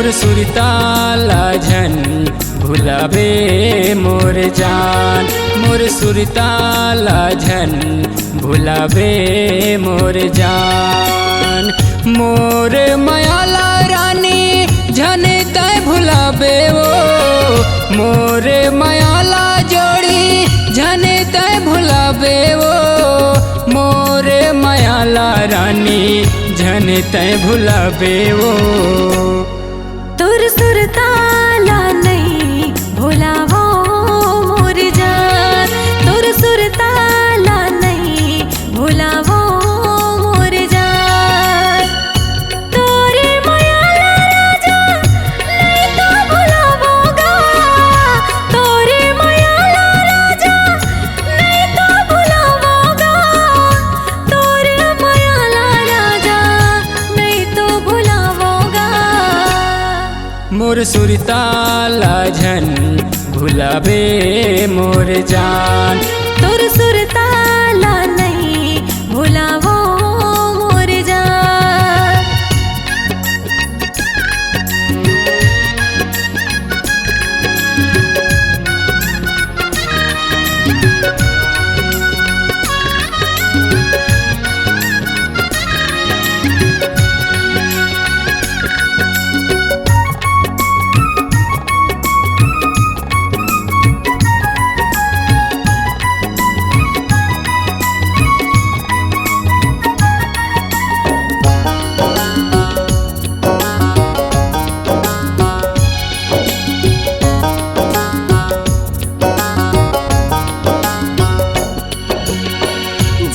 मोर सुरताला झन भुलावे मोर जान, मोर सुरताला झन भुलावे मोर जान। मोर मायाला रानी झन तय भुलावे वो, मोर मायाला जोड़ी झन तय भुलावे वो, मोर मायाला रानी झन तय भुलावे वो। तोर सुरताला नहीं भुलावो मोर जान, तोर सुरताला नहीं भुलावो मोर जान। तोरे मायाला राजा नहीं तो भुलावोगा, तोरे मायाला राजा नहीं तो भुलावोगा, तोरे मायाला राजा नहीं तो भुलावोगा। मोर सुरताला झन भुलावे मोर जान, तोर सुरताला नहीं भुलावो मोर जान।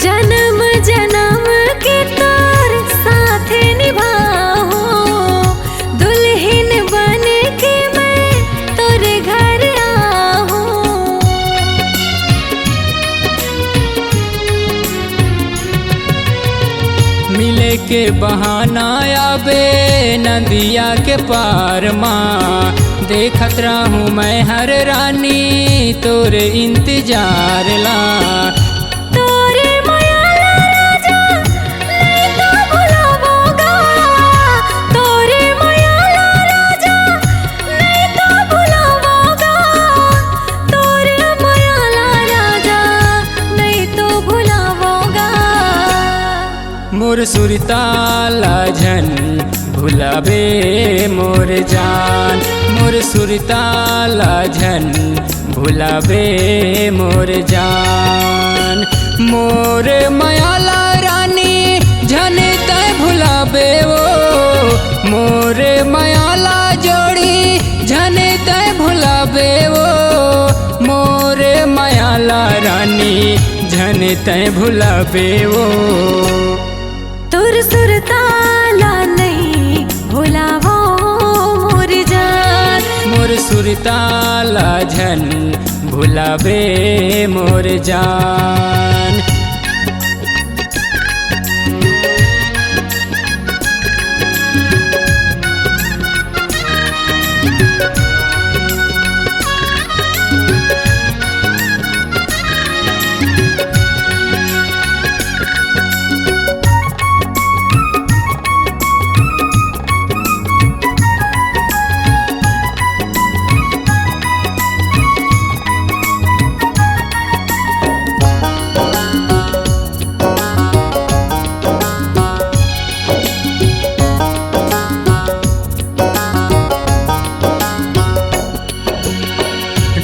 जन्म जन्म के तोर साथ निभाऊं, दुल्हन बन के मैं तोरे घर आऊं। मिले के बहाना आवे नदिया के पार माँ, देखत रहूँ मैं हर रानी तोरे इंतजार ला। तोरे मायाला राजा नहीं तो भुलावोगा, तोरे मायाला राजा नहीं तो भुलावोगा, तोरे मायाला राजा नहीं तो भुलावोगा। मोर सुरताला झन भुलावे मोर जान, मोर सुरताला झन भुलावे मोर जान। मोर मायाला रानी झन तय भुलावे वो, मोर मायाला जोड़ी झन तय भुलावे वो, मोर मायाला रानी झन तय भुलावे वो। तोर सुरताला नहीं भुलावो मोर जान, मोर सुरताला झन भुलावे मोर जान।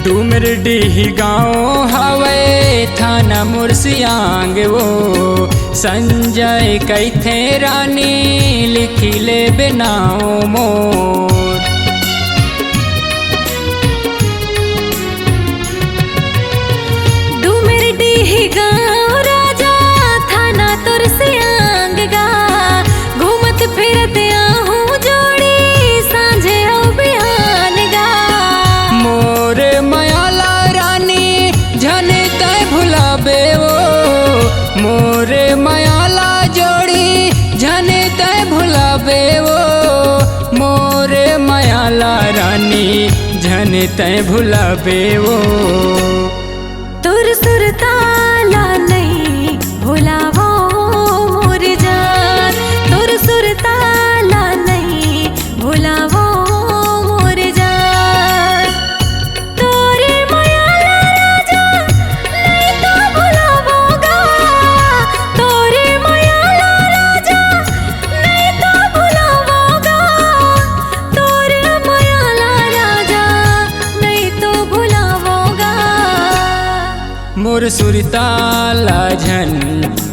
डूमरडीह गाँव हवे थाना मुर्सियांग वो, संजय कैथे रानी लिखिले बनाओ मोर। डूमरडीह गाँव राजा थाना तुरसियांग गा, घूमत फिरत आहूँ जोड़ी सांझे औ बिहान गा। मोर मायाला रानी झन तय भुलावे वो, मोर मायाला जोड़ी झन तय भुलावे वो, मोर मायाला रानी झन तय भुलावे वो। तोर सुरताला नहीं भुलावो मोर जान, तोर सुरताला नहीं भुलावो मोर सुरताला झन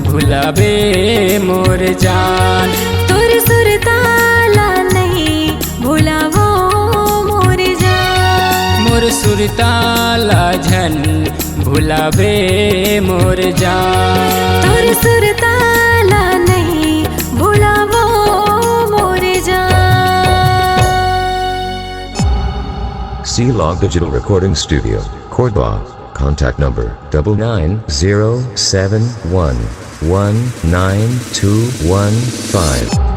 भुलावे मोर जान। तोर सुरताला नहीं भुलावो मोर जान। मोर सुरताला झन भुलावे मोर जान। तोर सुरताला नहीं भुलावो मोर जान। C-Log Digital Recording Studio, Cordoba. Contact number 9907119215.